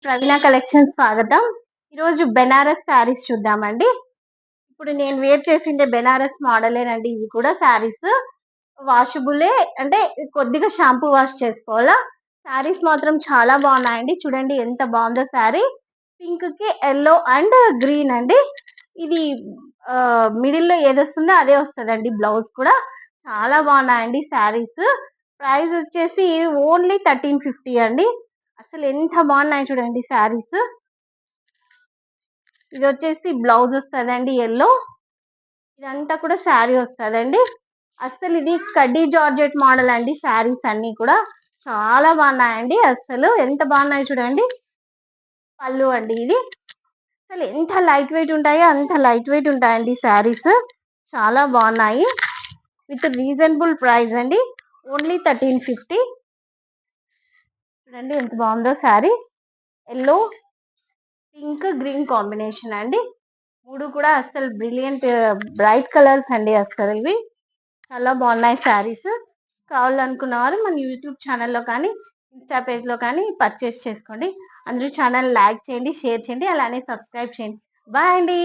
ప్రవీణ collection స్వాగతం. ఈరోజు బెనారస్ శారీస్ చూద్దామండి. ఇప్పుడు నేను వేర్ చేసిండే బెనారస్ మోడలేనండి. ఇవి కూడా శారీస్ వాషబులే, అంటే కొద్దిగా షాంపూ వాష్ చేసుకోవాలా. శారీస్ మాత్రం చాలా బాగున్నాయండి. చూడండి ఎంత బాగుందో శారీ. పింక్ కి ఎల్లో అండ్ గ్రీన్ అండి. ఇది మిడిల్ లో ఏది వస్తుందో అదే వస్తుందండి. బ్లౌజ్ కూడా చాలా బాగున్నాయండి శారీస్. ప్రైస్ వచ్చేసి ఓన్లీ 1350 అండి. అసలు ఎంత బాగున్నాయి చూడండి శారీస్. ఇది వచ్చేసి బ్లౌజ్ వస్తుందండి ఎల్లో. ఇదంతా కూడా శారీ వస్తుందండి. అసలు ఇది కడ్డీ జార్జెట్ మోడల్ అండి. శారీస్ అన్ని కూడా చాలా బాగున్నాయండి. అసలు ఎంత బాగున్నాయి చూడండి. పళ్ళు అండి ఇది. అసలు ఎంత లైట్ వెయిట్ ఉంటాయో అంత లైట్ వెయిట్ ఉంటాయండి శారీస్. చాలా బాగున్నాయి. విత్ రీజనబుల్ ప్రైస్ అండి. ఓన్లీ 1350. చూడండి ఎంత బాగుందో sari. Yellow pink green combination అండి. మూడు కూడా అసలు బ్రిలియంట్ బ్రైట్ కలర్స్ అండి. అసలు ఇవి చాలా బాగున్నాయి శారీస్. కావాలనుకున్న వాళ్ళు మన యూట్యూబ్ ఛానల్లో కానీ ఇన్స్టా పేజ్లో కానీ పర్చేస్ చేసుకోండి. అందరూ ఛానల్ లైక్ చేయండి, షేర్ చేయండి, అలానే సబ్స్క్రైబ్ చేయండి. బాయ్ అండి.